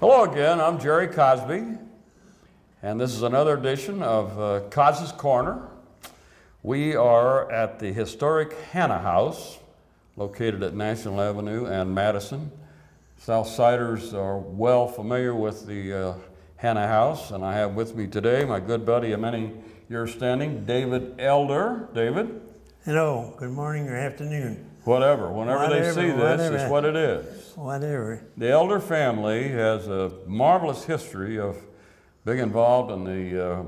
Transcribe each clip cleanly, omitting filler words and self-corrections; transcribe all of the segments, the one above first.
Hello again, I'm Jerry Cosby, and this is another edition of Coz's Corner. We are at the historic Hannah House, located at National Avenue and Madison. Southsiders are well familiar with the Hannah House, and I have with me today my good buddy of many years standing, David Elder. David? Hello, good morning or afternoon. Whatever, whenever they see this, it's what it is. Whatever. The Elder family has a marvelous history of being involved in the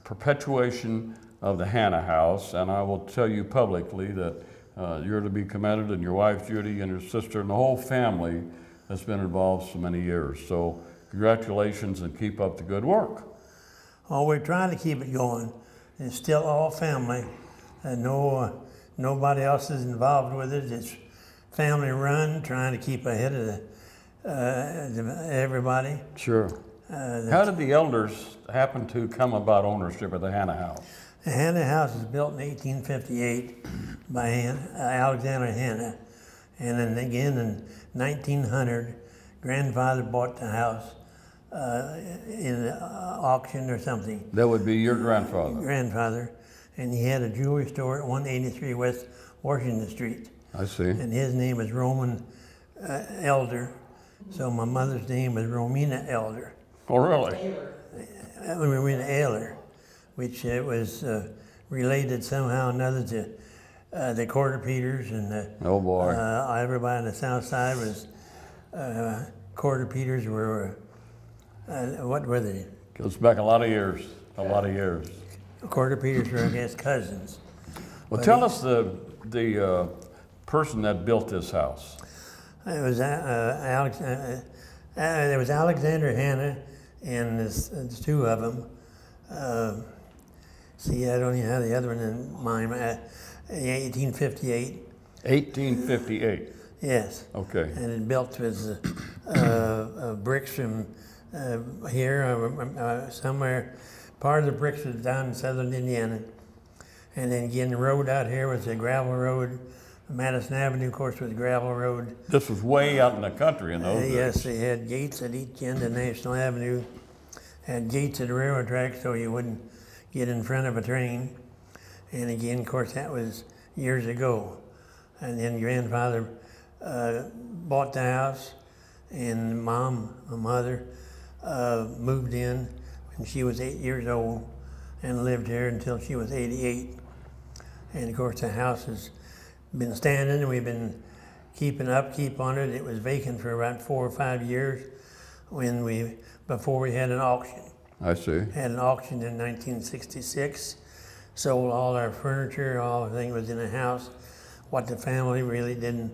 perpetuation of the Hannah House, and I will tell you publicly that you're to be commended, and your wife Judy and your sister and the whole family has been involved so many years. So congratulations and keep up the good work. Oh, we're trying to keep it going. It's still all family. Nobody else is involved with it. It's family run, trying to keep ahead of everybody. Sure. How did the Elders happen to come about ownership of the Hannah House? The Hannah House was built in 1858 by Alexander Hannah. And then again in 1900, grandfather bought the house in an auction or something. That would be your grandfather? Grandfather. And he had a jewelry store at 183 West Washington Street. I see. And his name is Roman Elder. So my mother's name was Romina Elder. Oh, really? Romina Elder, which was related somehow or another to the Quarter Peters and oh boy. Everybody on the south side was Quarter Peters were what were they? Goes back a lot of years. A lot of years. Quarter Peters were, I guess, cousins. Well, tell us the person that built this house. It was there was Alexander Hannah, and there's two of them. See, I don't even have the other one in mind. 1858. 1858. Yes. Okay. And it built with bricks from here, somewhere. Part of the bricks was down in southern Indiana. And then again, the road out here was a gravel road. Madison Avenue, of course, was a gravel road. This was way out in the country in those days. Yes, they had gates at each end of National Avenue. Had gates at the railroad track so you wouldn't get in front of a train. And again, of course, that was years ago. And then grandfather bought the house, and mom, my mother, moved in when she was 8 years old and lived here until she was 88. And of course, the house has been standing, and we've been keeping upkeep on it. It was vacant for about 4 or 5 years before we had an auction. I see. Had an auction in 1966, sold all our furniture, all everything was in the house, what the family really didn't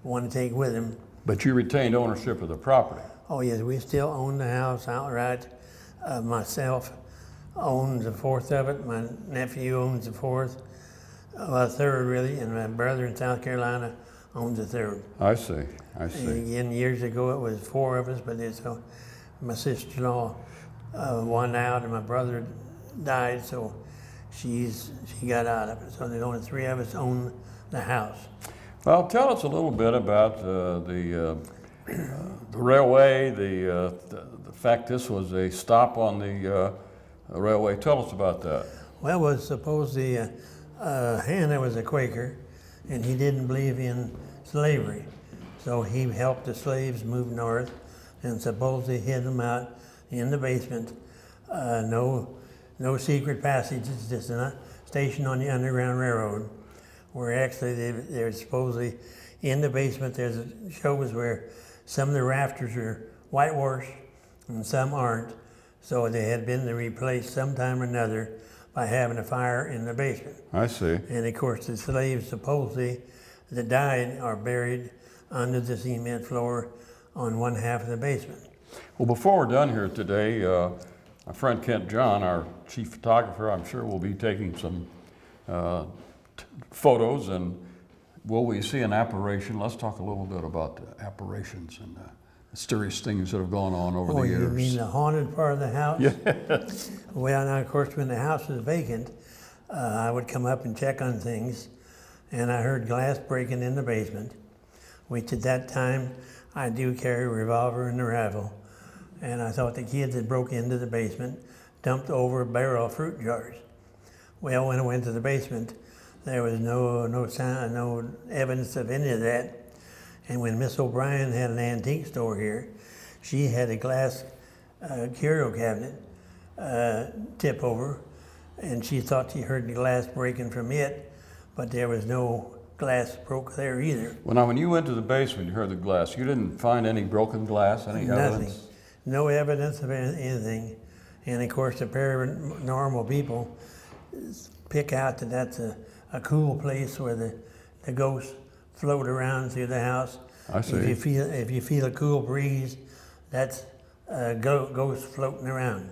want to take with them. But you retained ownership of the property. Oh yes, we still own the house outright. Myself owns a fourth of it, my nephew owns a fourth, a third really, and my brother in South Carolina owns a third. I see, I see. And again, years ago it was 4 of us, but my sister-in-law won out, and my brother died, so she got out of it. So there's only 3 of us own the house. Well, tell us a little bit about the railway, the fact this was a stop on the railway. Tell us about that. Well, it was supposedly Hannah was a Quaker, and he didn't believe in slavery. So he helped the slaves move north and supposedly hid them out in the basement. No secret passages, just a station on the Underground Railroad, where actually they're supposedly in the basement. There's shows where some of the rafters are whitewashed and some aren't. So they had been replaced sometime or another by having a fire in the basement. I see. And of course the slaves supposedly that died are buried under the cement floor on one half of the basement. Well, before we're done here today, my friend Kent John, our chief photographer, I'm sure will be taking some photos, and will we see an apparition? Let's talk a little bit about the apparitions and the mysterious things that have gone on over the years. Oh, you mean the haunted part of the house? Yes. Well, now, of course, when the house was vacant, I would come up and check on things. and I heard glass breaking in the basement, which at that time I do carry a revolver and a rifle. And I thought the kids had broke into the basement, dumped over a barrel of fruit jars. Well, when I went to the basement, there was no sign, no evidence of any of that. And when Miss O'Brien had an antique store here, she had a glass curio cabinet tip over, and she thought she heard the glass breaking from it, but there was no glass broke there either. Well, now, when you went to the basement, you heard the glass. You didn't find any broken glass, any evidence? Nothing. No evidence of anything. And of course, the paranormal people pick out that that's a cool place where the ghosts float around through the house. I see. If you feel a cool breeze, that's ghosts floating around.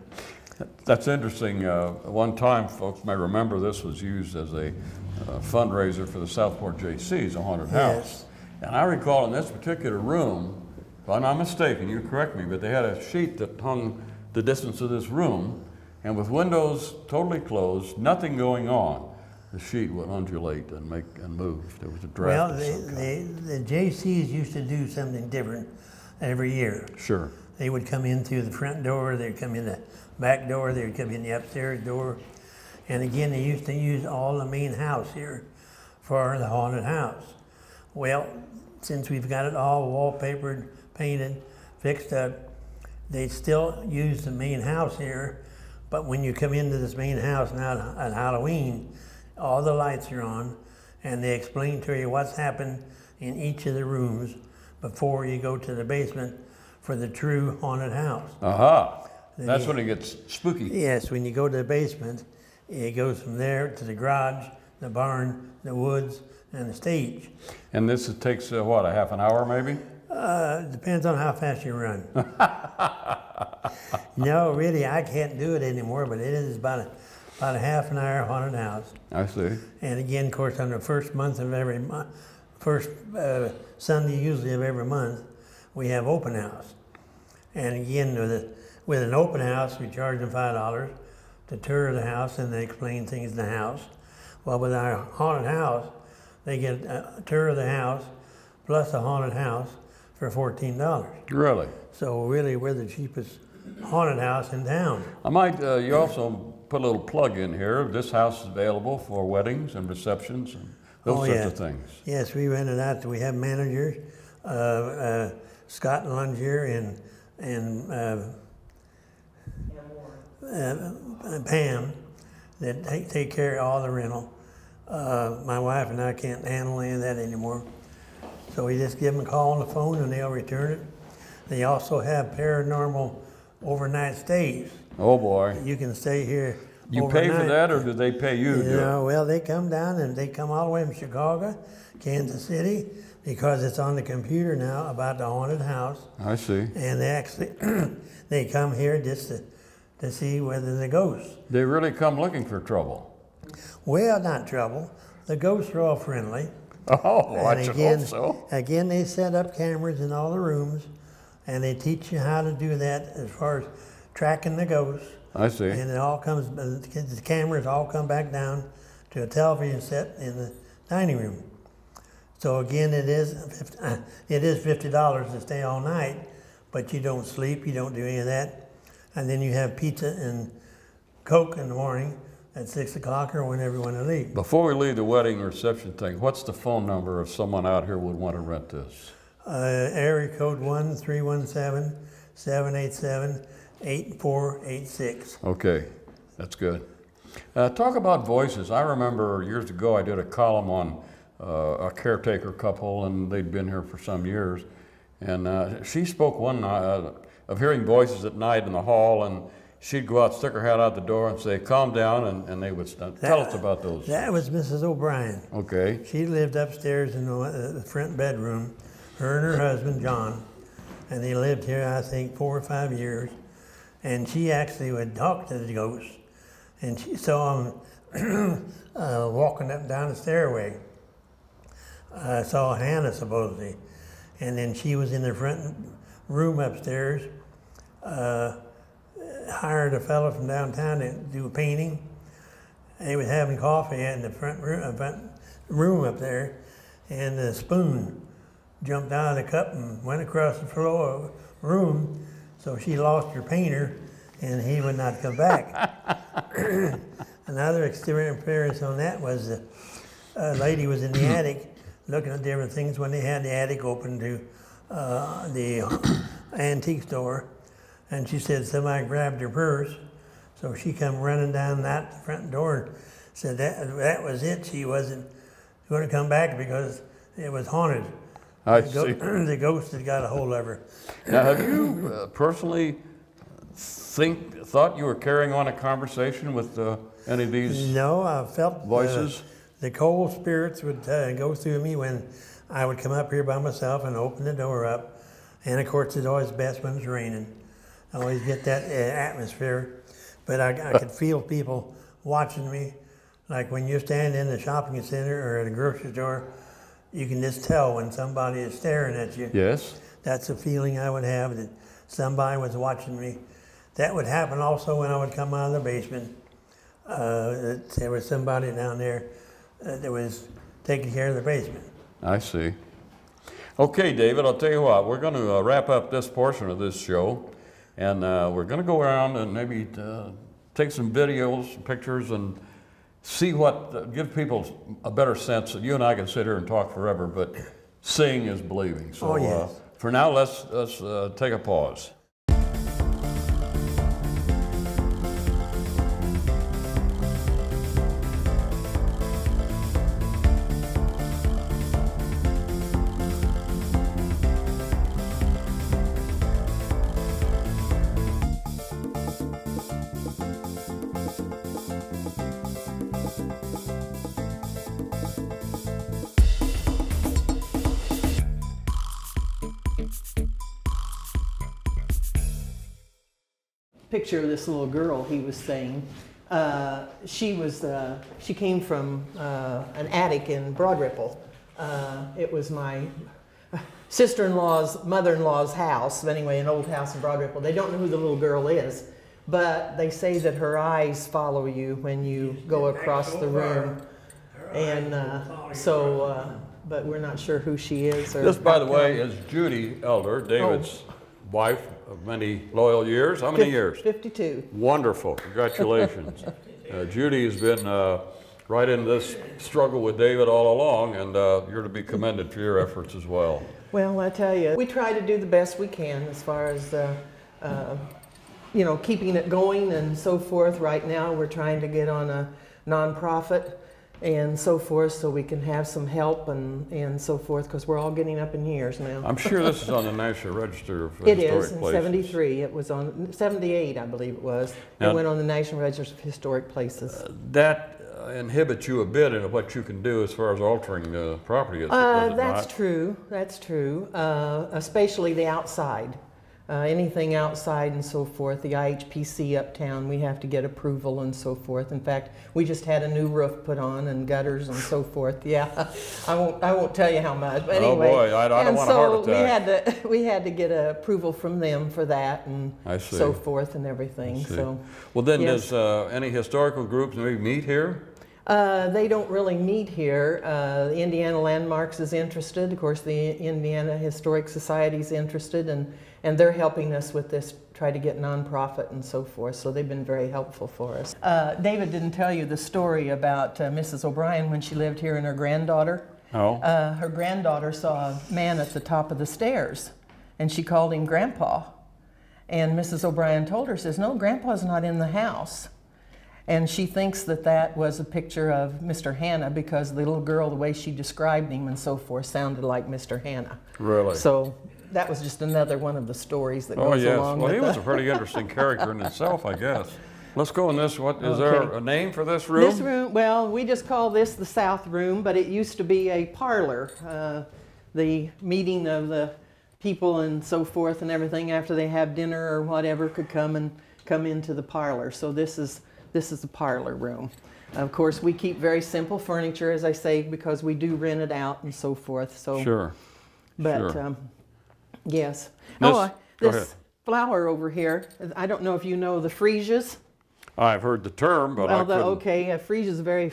That's interesting. One time, folks may remember, this was used as a fundraiser for the Southport JC's, a haunted house. And I recall in this particular room, if I'm not mistaken, you correct me, but they had a sheet that hung the distance of this room, and with windows totally closed, nothing going on, the sheet would undulate and move. There was a draft. Well, the JCs used to do something different every year. Sure. They would come in through the front door, they'd come in the back door, they'd come in the upstairs door. And again, they used to use all the main house here for the haunted house. Well, since we've got it all wallpapered, painted, fixed up, they still use the main house here. But when you come into this main house now at Halloween, all the lights are on, and they explain to you what's happened in each of the rooms before you go to the basement for the true haunted house. Aha. That's when it gets spooky. Yes, when you go to the basement, it goes from there to the garage, the barn, the woods, and the stage. And this takes, what, a half an hour maybe? Depends on how fast you run. No, really, I can't do it anymore, but it is about a half an hour haunted house. I see. And again, of course, on the first month of every month, first Sunday usually of every month, we have open house. And again, with an open house, we charge them $5 to tour the house, and they explain things in the house. Well, with our haunted house, they get a tour of the house plus a haunted house for $14. Really? So really, we're the cheapest haunted house in town. I might, you also put a little plug in here. This house is available for weddings and receptions and those sorts of things. Yes, we rent it out. We have managers, Scott Lungier and Pam, that take care of all the rental. My wife and I can't handle any of that anymore. So we just give them a call on the phone and they'll return it. They also have paranormal overnight stays. Oh boy. You can stay here You overnight. pay for that, or do they pay you to do it? Well, they come down and they come all the way from Chicago, Kansas City, because it's on the computer now about the haunted house. I see. And they actually, they come here just to see whether the ghosts. They really come looking for trouble. Well, not trouble. The ghosts are all friendly. Oh, well, I should hope so. Again, they set up cameras in all the rooms, and they teach you how to do that as far as tracking the ghosts. I see. And it all comes, the cameras all come back down to a television set in the dining room. So again, it is $50 to stay all night, but you don't sleep, you don't do any of that. And then you have pizza and Coke in the morning at 6 o'clock or whenever you want to leave. Before we leave the wedding reception thing, what's the phone number if someone out here would want to rent this? Area code 1-317-787-8486. Okay, that's good. Talk about voices. I remember years ago I did a column on a caretaker couple, and they'd been here for some years. And she spoke one night of hearing voices at night in the hall, and she'd go out, stick her head out the door and say, "Calm down," and they would tell us about those. That was Mrs. O'Brien. Okay. She lived upstairs in the front bedroom, her and her husband, John, and they lived here, I think, 4 or 5 years. And she actually would talk to the ghosts, and she saw them walking up and down the stairway. I saw Hannah, supposedly, and then she was in the front room upstairs, hired a fellow from downtown to do painting. They was having coffee in the front room, front room up there, and the spoon jumped out of the cup and went across the floor room, so she lost her painter, and he would not come back. Another experience on that was a lady was in the attic looking at different things when they had the attic open to the antique store, and she said somebody grabbed her purse, so she come running down that front door and said that was it. She wasn't going to come back because it was haunted. I see. The ghost had got a hold of her. Now, have you personally thought you were carrying on a conversation with any of these No, I felt voices? The cold spirits would go through me when I would come up here by myself and open the door up. And of course, it's always best when it's raining. I always get that atmosphere. But I could feel people watching me. Like when you stand in the shopping center or at a grocery store, you can just tell when somebody is staring at you. Yes. That's a feeling I would have, that somebody was watching me. That would happen also when I would come out of the basement. There was somebody down there that was taking care of the basement. I see. Okay, David, I'll tell you what, we're going to wrap up this portion of this show, and we're going to go around and maybe take some videos, pictures, and see what, give people a better sense that you and I can sit here and talk forever, but seeing is believing. So yes. For now, let's take a pause. Picture of this little girl he was saying. She came from an attic in Broad Ripple. It was my sister-in-law's mother-in-law's house, anyway, an old house in Broad Ripple. They don't know who the little girl is, but they say that her eyes follow you when you go across the room. And but we're not sure who she is. Or this, by the way, is Judy Elder, David's wife of many loyal years. How many years? 52. Wonderful. Congratulations. Judy has been right in this struggle with David all along, and you're to be commended for your efforts as well. Well, I tell you, we try to do the best we can as far as, you know, keeping it going and so forth. Right now, we're trying to get on a nonprofit and so forth, so we can have some help and so forth, because we're all getting up in years now. I'm sure this is on the National Register of It Historic is, in Places. 73. It was on 78, I believe it was. Now, it went on the National Register of Historic Places. That inhibits you a bit in what you can do as far as altering the property, is it That's not? true. That's true. Especially the outside. Anything outside and so forth, the IHPC uptown, we have to get approval and so forth. In fact, we just had a new roof put on and gutters and so forth. Yeah, I won't tell you how much. But anyway, oh boy, I don't want a heart attack. we had to get approval from them for that and so forth and everything. So, well, then, yes. does any historical groups maybe meet here? They don't really meet here. Indiana Landmarks is interested. Of course, the Indiana Historic Society is interested, and they're helping us with this, try to get nonprofit and so forth. So they've been very helpful for us. David didn't tell you the story about Mrs. O'Brien when she lived here and her granddaughter. Oh. Her granddaughter saw a man at the top of the stairs, and she called him Grandpa. And Mrs. O'Brien told her, says, "No, Grandpa's not in the house." And she thinks that that was a picture of Mr. Hanna, because the little girl, the way she described him and so forth, sounded like Mr. Hanna. Really? So that was just another one of the stories that goes along well, with he was a pretty interesting character in itself, I guess. Let's go in this. What is there a name for this room? This room, well, we just call this the South Room, but it used to be a parlor. The meeting of the people and so forth and everything after they have dinner or whatever could come into the parlor. So this is the parlor room. Of course, we keep very simple furniture, as I say, because we do rent it out and so forth. So, sure. But sure. yes. This flower over here. I don't know if you know the freesias. I've heard the term, but well, I couldn't. okay, freesia is a very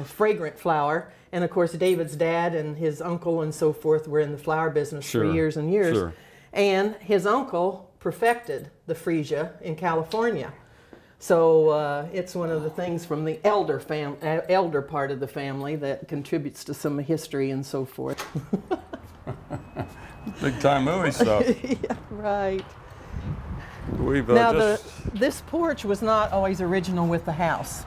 fragrant flower, And of course, David's dad and his uncle and so forth were in the flower business for years and years. Sure. And his uncle perfected the freesia in California. So it's one of the things from the elder part of the family that contributes to some history and so forth. Big time movie stuff. Yeah, right. We've Now, this porch was not always original with the house.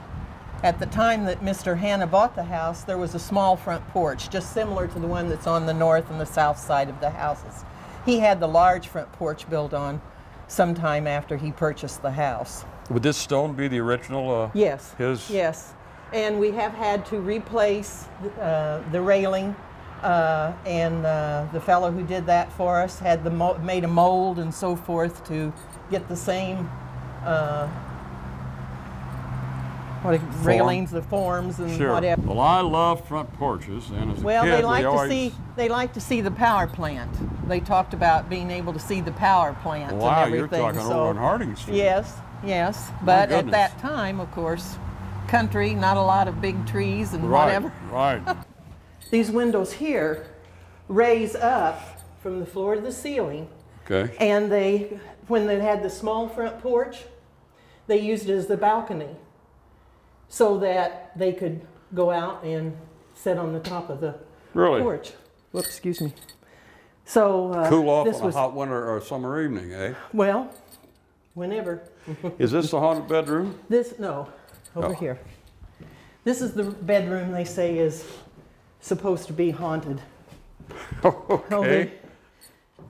At the time that Mr. Hanna bought the house, there was a small front porch, just similar to the one that's on the north and the south side of the houses. He had the large front porch built on sometime after he purchased the house. Would this stone be the original? Yes. His? Yes. And we have had to replace the railing. And the fellow who did that for us had made a mold and so forth to get the same railings, the forms, and sure. whatever. Well, I love front porches, and as a kid, they like to see the power plant. They talked about being able to see the power plant. Wow, and everything. You're talking over on Harding Street. Yes, yes. But at that time, of course, country, not a lot of big trees and whatever. Right. These windows here raise up from the floor to the ceiling. Okay. And when they had the small front porch, they used it as the balcony so that they could go out and sit on the top of the porch. Whoops, excuse me. So cool off on a hot winter or summer evening, eh? Well, whenever. Is this the haunted bedroom? Over here. This is the bedroom they say is supposed to be haunted. Okay.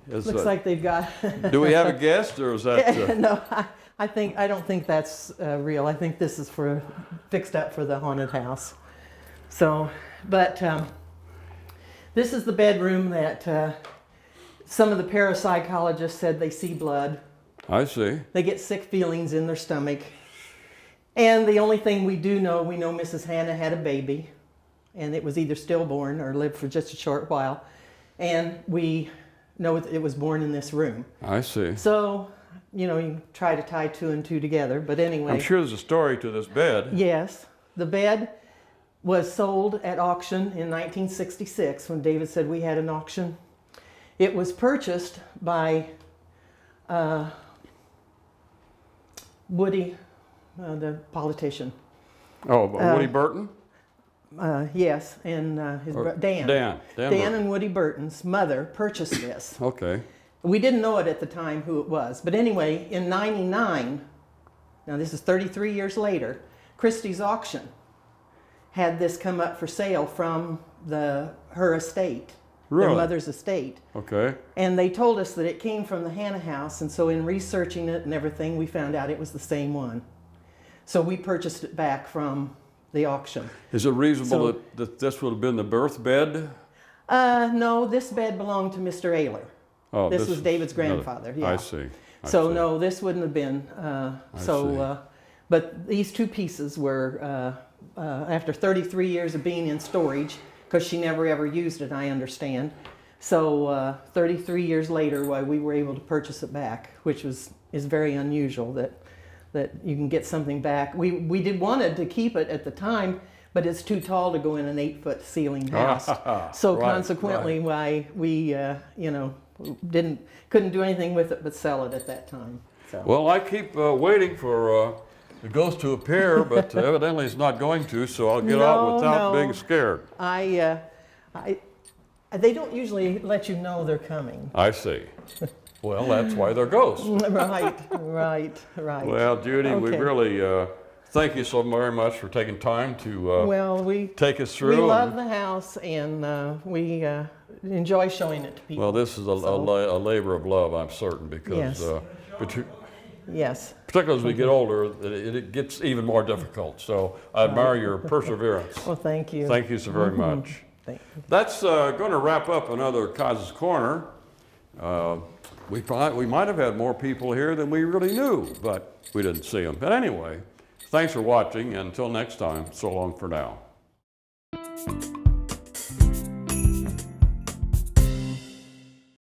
Looks like they've got. Do we have a guest, or is that? No, I don't think that's real. I think this is fixed up for the haunted house. So, but this is the bedroom that some of the parapsychologists said they see blood. I see. They get sick feelings in their stomach. And the only thing we know Mrs. Hanna had a baby, and it was either stillborn or lived for just a short while. And we know it was born in this room. I see. So, you try to tie two and two together, but anyway. I'm sure there's a story to this bed. Yes. The bed was sold at auction in 1966 when David said we had an auction. It was purchased by Woody, the politician. Oh, Woody Burton? Yes, and his Dan. Dan and Woody Burton's mother purchased this. Okay. We didn't know it at the time who it was, but anyway, in '99, now this is 33 years later, Christie's auction had this come up for sale from her estate, their mother's estate. Okay. And they told us that it came from the Hanna house, and so in researching it and everything, we found out it was the same one. So we purchased it back from the auction. Is it reasonable that this would have been the birth bed? No, this bed belonged to Mr. Ayler. Oh, this was David's grandfather. Yeah. I see. No, this wouldn't have been. But these two pieces were, after 33 years of being in storage, because she never ever used it, I understand. So 33 years later, we were able to purchase it back, which is very unusual that you can get something back. We wanted to keep it at the time, but it's too tall to go in an 8-foot ceiling house. So consequently, why we couldn't do anything with it but sell it at that time. So. Well, I keep waiting for the ghost to appear, but evidently it's not going to. So I'll get out without being scared. They don't usually let you know they're coming. I see. Well, that's why they're ghosts. Right. Well, Judy, we really thank you so very much for taking time to take us through. We love the house, and we enjoy showing it to people. Well, this is a labor of love, I'm certain, because yes. Particularly as we get older, it gets even more difficult. So I admire your perseverance. Well, thank you. Thank you so very much. Thank you. That's going to wrap up another Coz's Corner. We might have had more people here than we really knew, but we didn't see them. But anyway, thanks for watching, and until next time, so long for now.